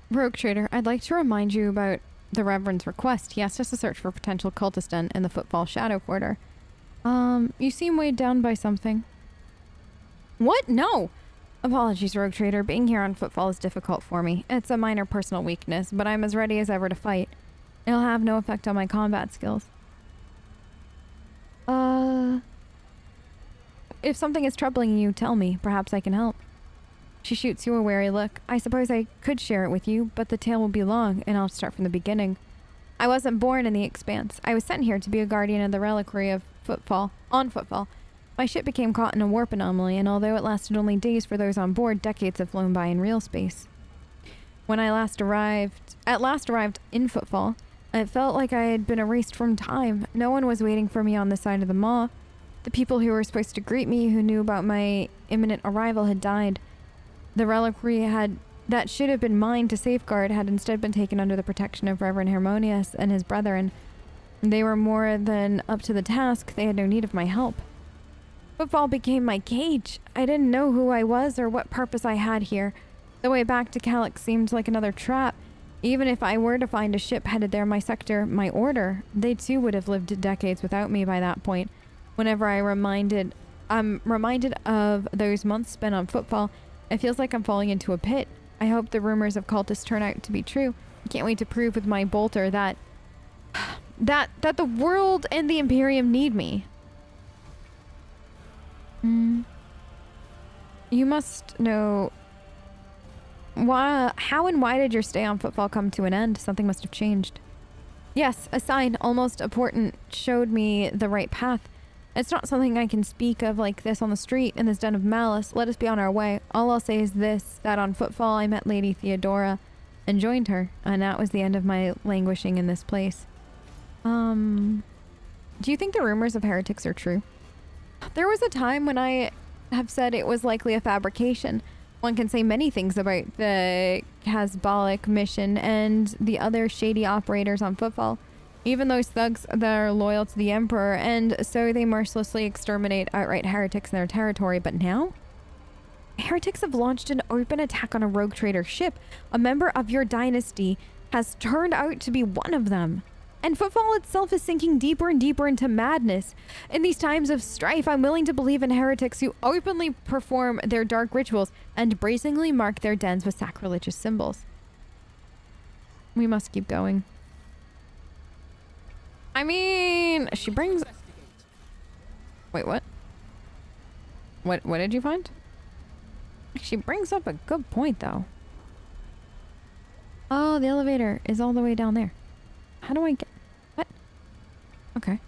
Rogue Trader, I'd like to remind you about the Reverend's request. He asked us to search for potential cultist den in the Footfall Shadow Quarter. You seem weighed down by something. What? No! Apologies, Rogue Trader. Being here on Footfall is difficult for me. It's a minor personal weakness, but I'm as ready as ever to fight. It'll have no effect on my combat skills. If something is troubling you, tell me. Perhaps I can help. She shoots you a wary look. I suppose I could share it with you, but the tale will be long, and I'll start from the beginning. I wasn't born in the Expanse. I was sent here to be a guardian of the reliquary of Footfall. On Footfall. My ship became caught in a warp anomaly, and although it lasted only days for those on board, decades have flown by in real space. When I last arrived in Footfall, it felt like I had been erased from time. No one was waiting for me on the side of the maw. The people who were supposed to greet me, who knew about my imminent arrival, had died. The reliquary that should have been mine to safeguard had instead been taken under the protection of Reverend Harmonius and his brethren. They were more than up to the task. They had no need of my help. Footfall became my cage. I didn't know who I was or what purpose I had here. The way back to Calyx seemed like another trap. Even if I were to find a ship headed there, my sector, my order, they too would have lived decades without me by that point. Whenever I'm reminded of those months spent on Footfall, it feels like I'm falling into a pit. I hope the rumors of cultists turn out to be true. I can't wait to prove with my bolter that the world and the Imperium need me. You must know how and why did your stay on Footfall come to an end? Something must have changed. Yes, a sign, almost a portent, showed me the right path. It's not something I can speak of like this on the street in this den of malice. Let us be on our way. All I'll say is this, that on Footfall I met Lady Theodora and joined her, and that was the end of my languishing in this place. Do you think the rumors of heretics are true? There was a time when I have said it was likely a fabrication. One can say many things about the Casbalic mission and the other shady operators on Footfall. Even those thugs that are loyal to the Emperor, and so they mercilessly exterminate outright heretics in their territory. But now? Heretics have launched an open attack on a rogue trader ship. A member of your dynasty has turned out to be one of them. And Footfall itself is sinking deeper and deeper into madness. In these times of strife, I'm willing to believe in heretics who openly perform their dark rituals and brazenly mark their dens with sacrilegious symbols. We must keep going. I mean, she brings... Wait, what? What did you find? She brings up a good point, though. Oh, the elevator is all the way down there. How do I get... What? Okay.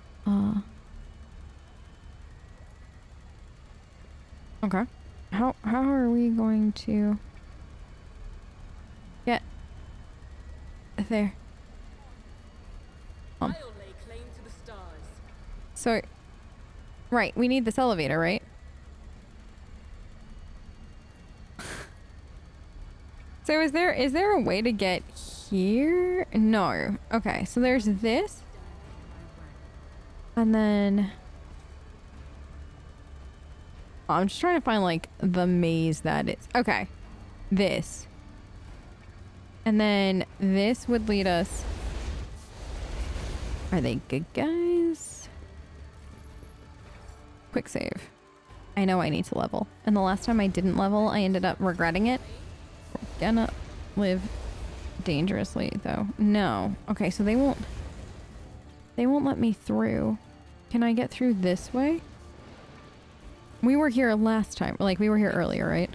Okay. How are we going to... get... there? So... Right, we need this elevator, right? So is there a way to get here? No. Okay, so there's this. And then... Oh, I'm just trying to find, like, the maze that is... Okay. This. And then this would lead us... Are they good guys? Quick save. I know I need to level. And the last time I didn't level, I ended up regretting it. We're gonna live dangerously, though. No. Okay, so they won't let me through. Can I get through this way? We were here last time. Like, we were here earlier, right?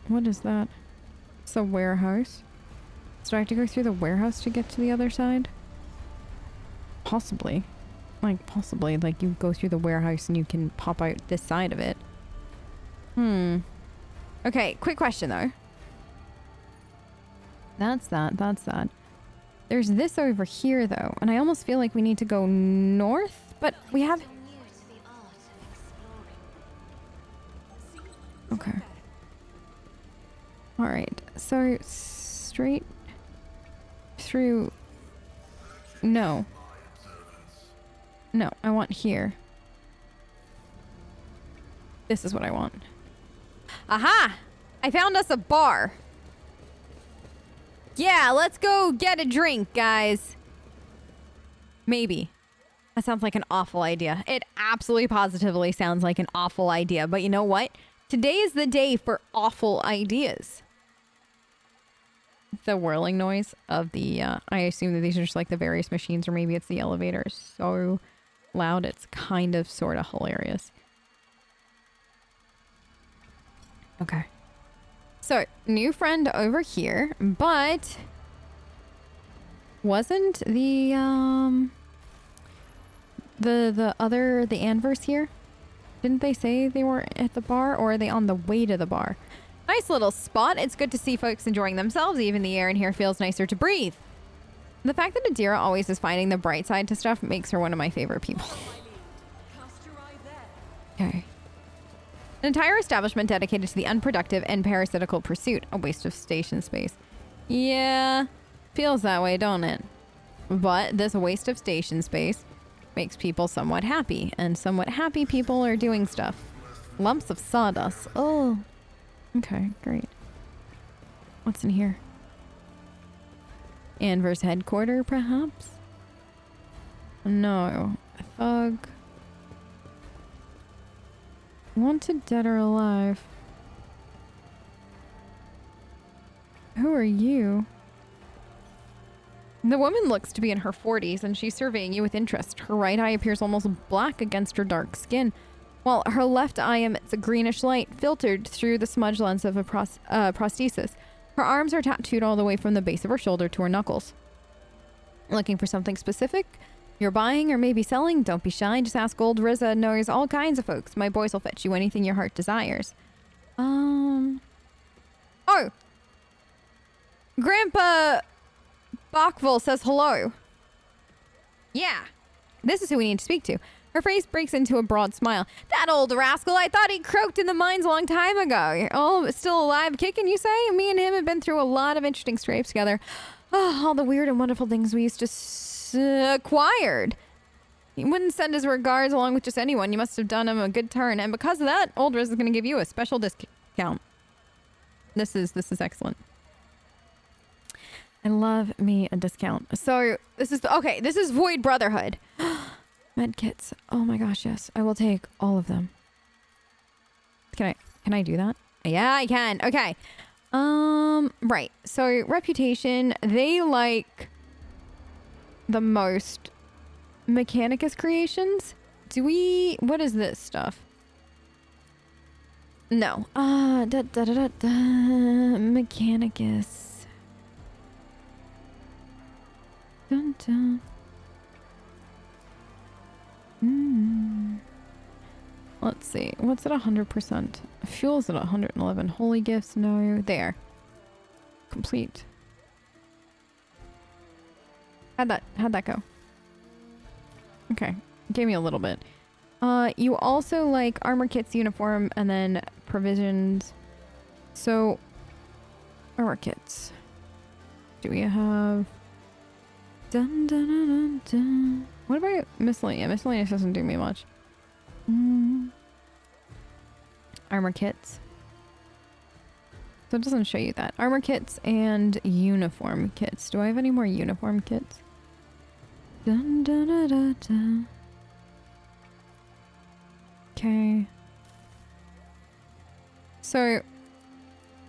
What is that? It's a warehouse. So do I have to go through the warehouse to get to the other side? Possibly. Like, possibly. Like, you go through the warehouse and you can pop out this side of it. Okay, quick question, though. That's that. There's this over here, though. And I almost feel like we need to go north, but we have... Okay. Alright, so straight through... No. No, I want here. This is what I want. Aha! I found us a bar. Yeah, let's go get a drink, guys. Maybe. That sounds like an awful idea. It absolutely positively sounds like an awful idea. But you know what? Today is the day for awful ideas. The whirling noise of the, I assume that these are just like the various machines, or maybe it's the elevator. It's so loud, it's kind of sort of hilarious. Okay. So, new friend over here, but wasn't the Anverse here? Didn't they say they were at the bar, or are they on the way to the bar? Nice little spot. It's good to see folks enjoying themselves. Even the air in here feels nicer to breathe. The fact that Adira always is finding the bright side to stuff makes her one of my favorite people. Okay. An entire establishment dedicated to the unproductive and parasitical pursuit. A waste of station space. Yeah, feels that way, don't it? But this waste of station space makes people somewhat happy, and somewhat happy people are doing stuff. Lumps of sawdust. Oh. Okay, great. What's in here? Anverse headquarters, perhaps? No. Thug. Wanted dead or alive. Who are you? The woman looks to be in her 40s, and she's surveying you with interest. Her right eye appears almost black against her dark skin, while her left eye emits a greenish light filtered through the smudge lens of a prosthesis. Her arms are tattooed all the way from the base of her shoulder to her knuckles. Looking for something specific you're buying or maybe selling? Don't be shy. Just ask old Riza. Knows all kinds of folks. My boys will fetch you anything your heart desires. Oh. Grandpa Bachville says hello. Yeah. This is who we need to speak to. Her face breaks into a broad smile. That old rascal, I thought he croaked in the mines a long time ago. Oh, still alive, kicking, you say? Me and him have been through a lot of interesting scrapes together. Oh, all the weird and wonderful things we used to acquired. He wouldn't send his regards along with just anyone. You must have done him a good turn. And because of that, Old Riz is going to give you a special discount. This is excellent. I love me a discount. So this is, okay, this is Void Brotherhood. Medkits. Oh my gosh, yes. I will take all of them. Can I do that? Yeah, I can. Okay. Right. So reputation, they like the most Mechanicus creations. What is this stuff? No. Mechanicus. Dun dun. Let's see. What's at 100%? Fuel's at 111. Holy gifts, no. There. Complete. How'd that go? Okay. Gave me a little bit. You also like armor kits, uniform, and then provisions. So, armor kits. Do we have... Dun dun dun dun dun. What about miscellaneous? Miscellaneous doesn't do me much. Armor kits. So it doesn't show you that. Armor kits and uniform kits. Do I have any more uniform kits? Dun dun dun dun dun. Okay. So,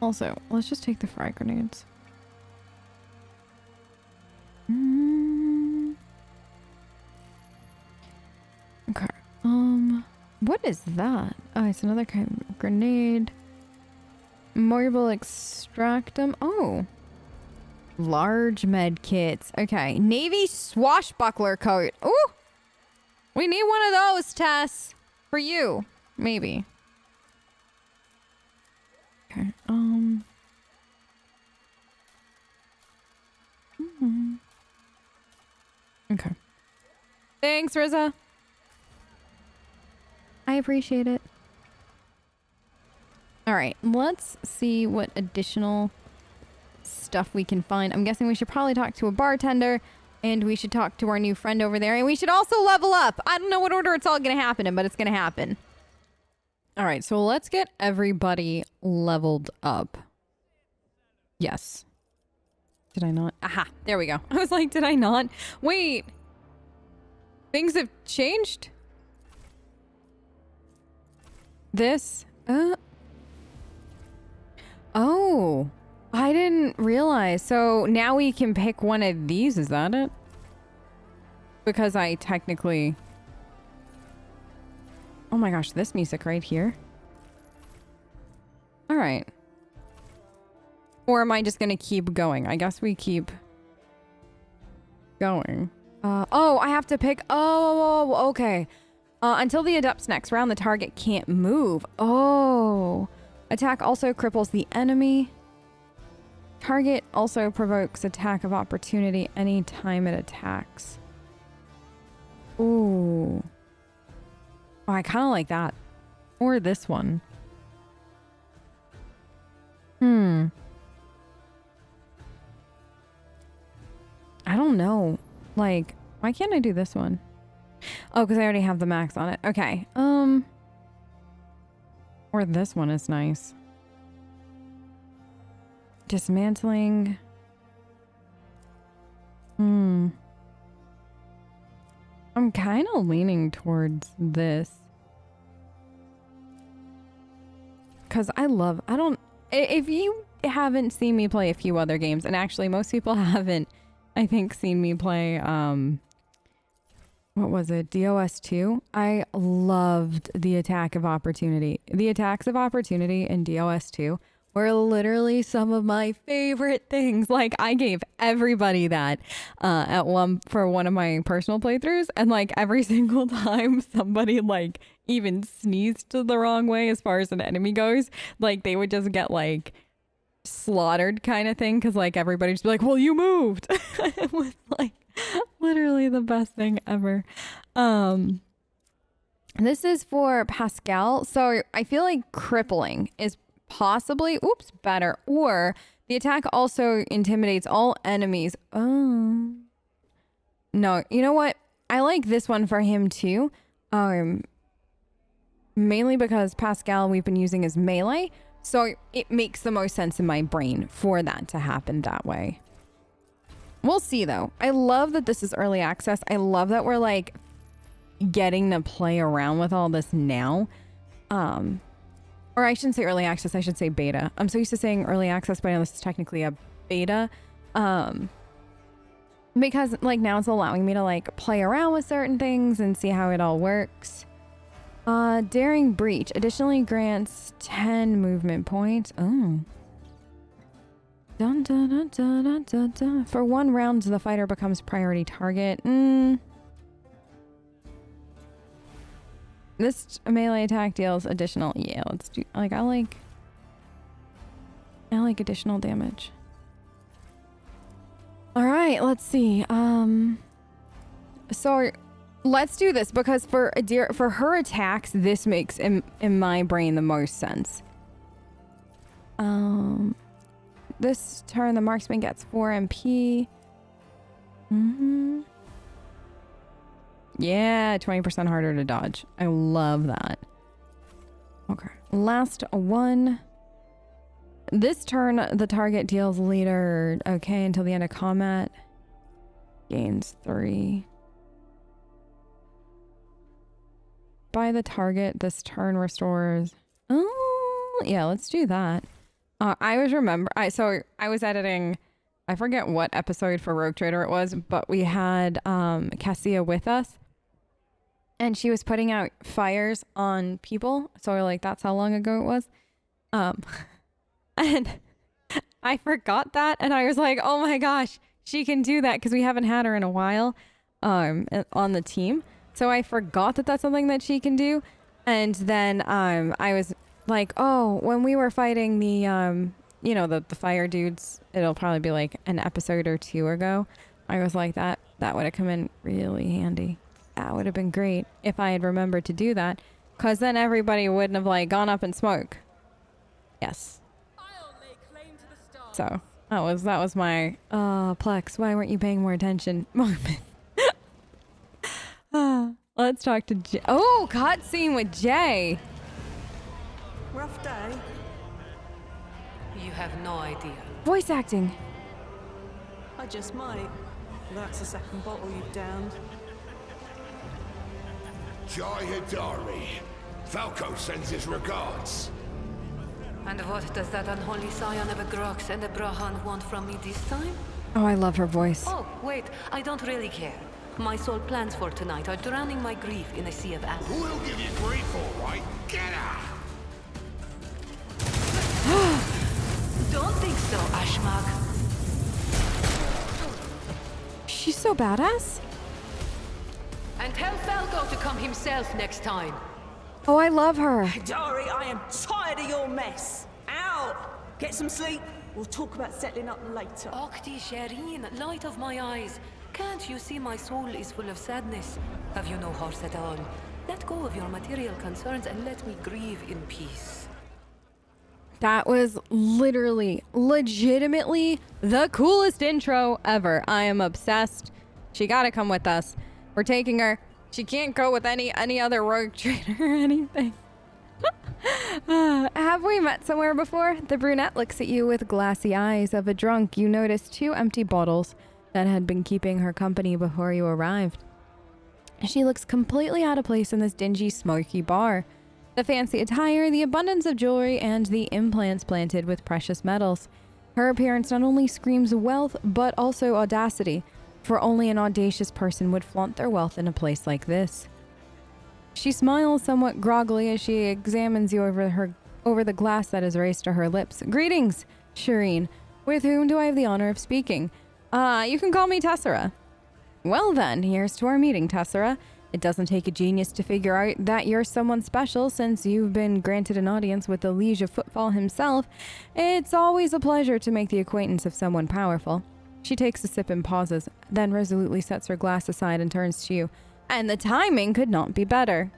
also, let's just take the frag grenades. Okay. What is that? Oh, it's another kind of grenade. Morbal extractum. Oh. Large med kits. Okay. Navy swashbuckler coat. Ooh. We need one of those, Tess. For you. Maybe. Okay. Okay. Thanks, Riza. I appreciate it. All right, let's see what additional stuff we can find. I'm guessing we should probably talk to a bartender, and we should talk to our new friend over there, and we should also level up. I don't know what order it's all going to happen in, but it's going to happen. All right, so let's get everybody leveled up. Yes. Did I not? Aha, there we go. I was like, did I not? Wait. Things have changed? This? Oh, I didn't realize. So now we can pick one of these, is that it? Because I technically... Oh my gosh, this music right here. All right. Or am I just gonna keep going? I guess we keep going. Oh, I have to pick. Oh, okay. Until the adept's next round, the target can't move. Oh. Attack also cripples the enemy. Target also provokes attack of opportunity anytime it attacks. Ooh. Oh, I kind of like that. Or this one. I don't know. Like, why can't I do this one? Oh, because I already have the max on it. Okay. Or this one is nice. Dismantling. I'm kind of leaning towards this. Because if you haven't seen me play a few other games, and actually most people haven't, I think, seen me play, what was it? DOS 2. I loved the attack of opportunity. The attacks of opportunity in DOS 2 were literally some of my favorite things. Like, I gave everybody that for one of my personal playthroughs, and like every single time somebody like even sneezed the wrong way as far as an enemy goes, like they would just get like slaughtered kind of thing, because like everybody just be like, well, you moved. It was like literally the best thing ever. This is for Pascal, so I feel like crippling is possibly better, or the attack also intimidates all enemies. Oh no, you know what, I like this one for him too, mainly because Pascal we've been using as melee, so it makes the most sense in my brain for that to happen that way. We'll see though. I love that this is early access. I love that we're like getting to play around with all this now. Or I shouldn't say early access, I should say beta. I'm so used to saying early access, but I know this is technically a beta. Because like now it's allowing me to like play around with certain things and see how it all works. Daring Breach additionally grants 10 movement points. Oh. Dun, dun, dun, dun, dun, dun, dun. For 1 round, the fighter becomes priority target. This melee attack deals additional. Yeah, let's do. Like, I like additional damage. All right, let's see. So let's do this because for her attacks, this makes in my brain the most sense. This turn, the marksman gets 4 MP. Yeah, 20% harder to dodge. I love that. Okay. Last one. This turn, the target deals leader, okay, until the end of combat. Gains 3. By the target, this turn restores. Oh, yeah, let's do that. I was editing, I forget what episode for Rogue Trader it was, but we had Cassia with us. And she was putting out fires on people. So we're like, that's how long ago it was. And I forgot that. And I was like, oh my gosh, she can do that. Because we haven't had her in a while on the team. So I forgot that that's something that she can do. And then I was like, oh, when we were fighting the, the fire dudes, it'll probably be like an episode or 2 ago. I was like, that would have come in really handy. That would have been great if I had remembered to do that, because then everybody wouldn't have like gone up in smoke. Yes. I'll lay claim to the stars. So that was my Plex, why weren't you paying more attention moment. Let's talk to Jay. Oh, cutscene with Jay. Rough day? You have no idea. Voice acting. I just might. That's the second bottle you've downed. Jai Hadari. Falco sends his regards. And what does that unholy scion of a Grox and a Brahan want from me this time? Oh, I love her voice. Oh, wait, I don't really care. My sole plans for tonight are drowning my grief in a sea of acid. Who'll give you grief, all right? Get out! Don't think so, Ashmag. She's so badass. And tell Falco to come himself next time. Oh, I love her. Hadari, I am tired of your mess. Out! Get some sleep. We'll talk about settling up later. Okti Shireen, light of my eyes. Can't you see my soul is full of sadness? Have you no heart at all? Let go of your material concerns and let me grieve in peace. That was literally, legitimately the coolest intro ever. I am obsessed. She gotta come with us. We're taking her. She can't go with any other rogue trader or anything. Have we met somewhere before? The brunette looks at you with glassy eyes of a drunk. You notice 2 empty bottles that had been keeping her company before you arrived. She looks completely out of place in this dingy, smoky bar. The fancy attire, the abundance of jewelry, and the implants planted with precious metals. Her appearance not only screams wealth, but also audacity, for only an audacious person would flaunt their wealth in a place like this. She smiles somewhat groggily as she examines you over the glass that is raised to her lips. Greetings, Shireen. With whom do I have the honor of speaking? You can call me Tessera. Well then, here's to our meeting, Tessera. It doesn't take a genius to figure out that you're someone special since you've been granted an audience with the Liege of Footfall himself. It's always a pleasure to make the acquaintance of someone powerful. She takes a sip and pauses, then resolutely sets her glass aside and turns to you. And the timing could not be better.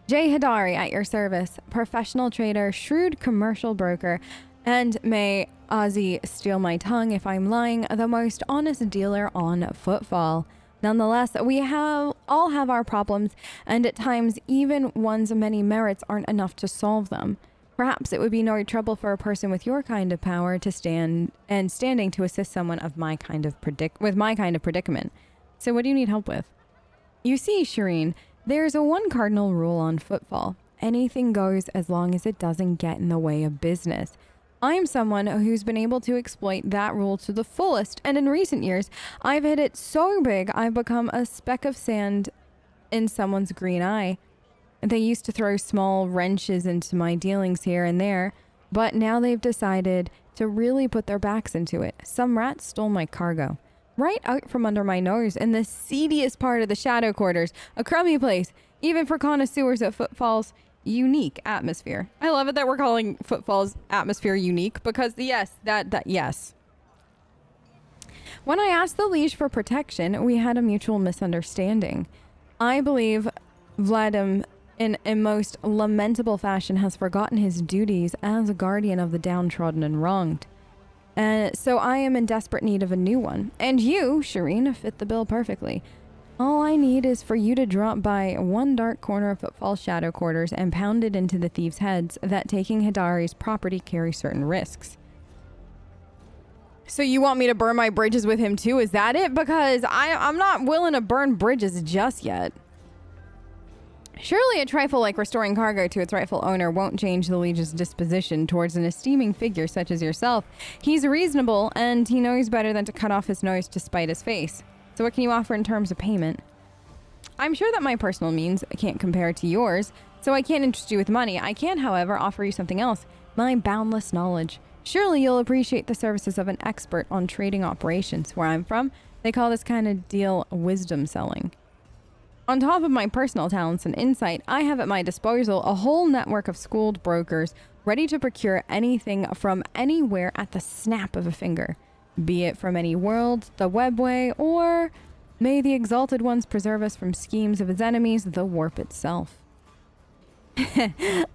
Jai Hadari at your service, professional trader, shrewd commercial broker, and may Ozzy steal my tongue if I'm lying, the most honest dealer on Footfall. Nonetheless, we all have our problems, and at times even one's many merits aren't enough to solve them. Perhaps it would be no trouble for a person with your kind of power to standing to assist someone of my kind of predicament. So what do you need help with? You see, Shireen, there's a one cardinal rule on Footfall. Anything goes as long as it doesn't get in the way of business. I'm someone who's been able to exploit that rule to the fullest, and in recent years, I've hit it so big I've become a speck of sand in someone's green eye. They used to throw small wrenches into my dealings here and there, but now they've decided to really put their backs into it. Some rat stole my cargo. Right out from under my nose in the seediest part of the shadow quarters. A crummy place, even for connoisseurs of Footfall's unique atmosphere. I love it that we're calling Footfall's atmosphere unique because yes. When I asked the Liege for protection, we had a mutual misunderstanding. I believe Vladim, in a most lamentable fashion, has forgotten his duties as a guardian of the downtrodden and wronged. And so I am in desperate need of a new one. And you, Shireen, fit the bill perfectly. All I need is for you to drop by one dark corner of Footfall shadow quarters and pound it into the thieves' heads that taking Hadari's property carries certain risks. So you want me to burn my bridges with him too? Is that it? Because I'm not willing to burn bridges just yet. Surely a trifle like restoring cargo to its rightful owner won't change the Liege's disposition towards an esteeming figure such as yourself. He's reasonable, and he knows better than to cut off his nose to spite his face. So what can you offer in terms of payment? I'm sure that my personal means can't compare to yours, so I can't interest you with money. I can, however, offer you something else, my boundless knowledge. Surely you'll appreciate the services of an expert on trading operations. Where I'm from, they call this kind of deal wisdom selling. On top of my personal talents and insight, I have at my disposal a whole network of schooled brokers ready to procure anything from anywhere at the snap of a finger. Be it from any world, the webway, or may the exalted ones preserve us from schemes of his enemies, the warp itself.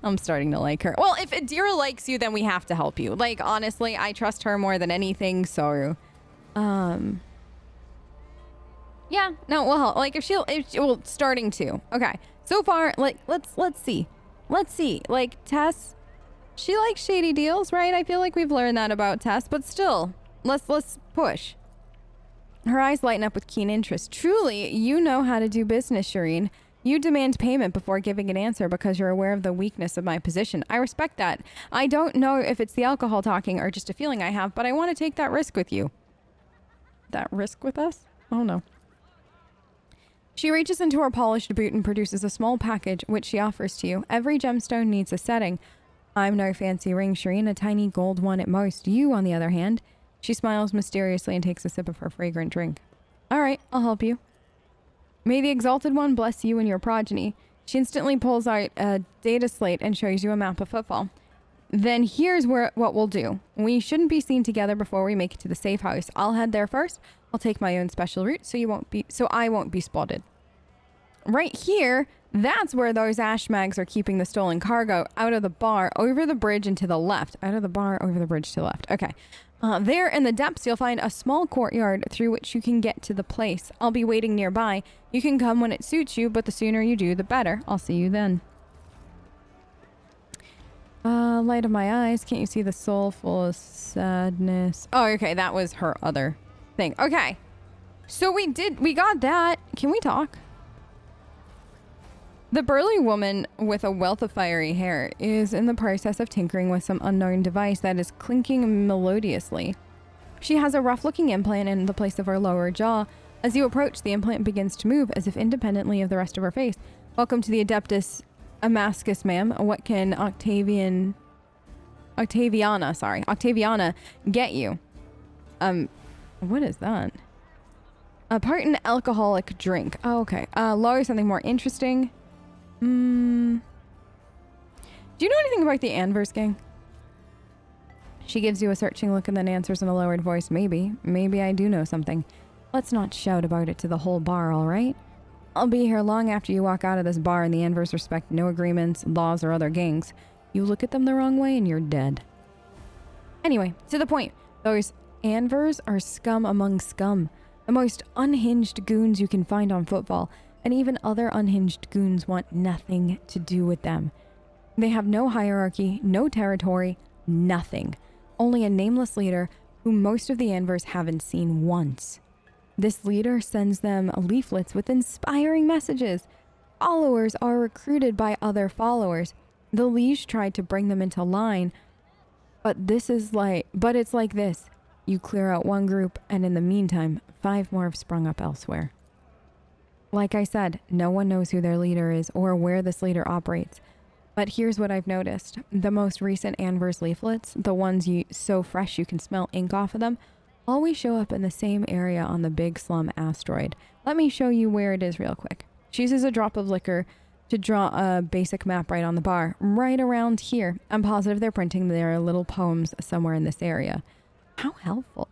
I'm starting to like her. Well, if Adira likes you, then we have to help you. Like, honestly, I trust her more than anything, so... Yeah, no, well, like, starting to. Okay, so far, like, let's see. Let's see. Like, Tess, she likes shady deals, right? I feel like we've learned that about Tess, but still, let's push. Her eyes lighten up with keen interest. Truly, you know how to do business, Shireen. You demand payment before giving an answer because you're aware of the weakness of my position. I respect that. I don't know if it's the alcohol talking or just a feeling I have, but I want to take that risk with you. That risk with us? Oh no. She reaches into her polished boot and produces a small package, which she offers to you. Every gemstone needs a setting. I'm no fancy ring, Shireen, a tiny gold one at most. You, on the other hand. She smiles mysteriously and takes a sip of her fragrant drink. All right, I'll help you. May the Exalted One bless you and your progeny. She instantly pulls out a data slate and shows you a map of Footfall. Then here's what we'll do. We shouldn't be seen together before we make it to the safe house. I'll head there first. I'll take my own special route so I won't be spotted. Right here, that's where those ashmags are keeping the stolen cargo, out of the bar, over the bridge and to the left. Out of the bar, over the bridge to the left. Okay. There in the depths, you'll find a small courtyard through which you can get to the place. I'll be waiting nearby. You can come when it suits you, but the sooner you do, the better. I'll see you then. Light of my eyes. Can't you see the soul full of sadness? Oh, okay. That was her other thing. Okay. So we got that. Can we talk? The burly woman with a wealth of fiery hair is in the process of tinkering with some unknown device that is clinking melodiously. She has a rough-looking implant in the place of her lower jaw. As you approach, the implant begins to move as if independently of the rest of her face. Welcome to the Adeptus Amascus, ma'am. What can Octaviana get you? What is that? A potent alcoholic drink. Oh, okay. Lower something more interesting. Do you know anything about the Anverse gang? She gives you a searching look and then answers in a lowered voice. Maybe I do know something. Let's not shout about it to the whole bar, all right? I'll be here long after you walk out of this bar, and the Anverse respect no agreements, laws, or other gangs. You look at them the wrong way and you're dead. Anyway, to the point. Those Anverse are scum among scum. The most unhinged goons you can find on Footfall. And even other unhinged goons want nothing to do with them. They have no hierarchy, no territory, nothing. Only a nameless leader who most of the Anverse haven't seen once. This leader sends them leaflets with inspiring messages. Followers are recruited by other followers. The liege tried to bring them into line, but it's like this. You clear out one group, and in the meantime, 5 more have sprung up elsewhere. Like I said, no one knows who their leader is or where this leader operates. But here's what I've noticed. The most recent Anverse leaflets, the ones so fresh you can smell ink off of them, always show up in the same area on the big slum asteroid. Let me show you where it is real quick. She uses a drop of liquor to draw a basic map right on the bar. Right around here. I'm positive they're printing their little poems somewhere in this area. How helpful.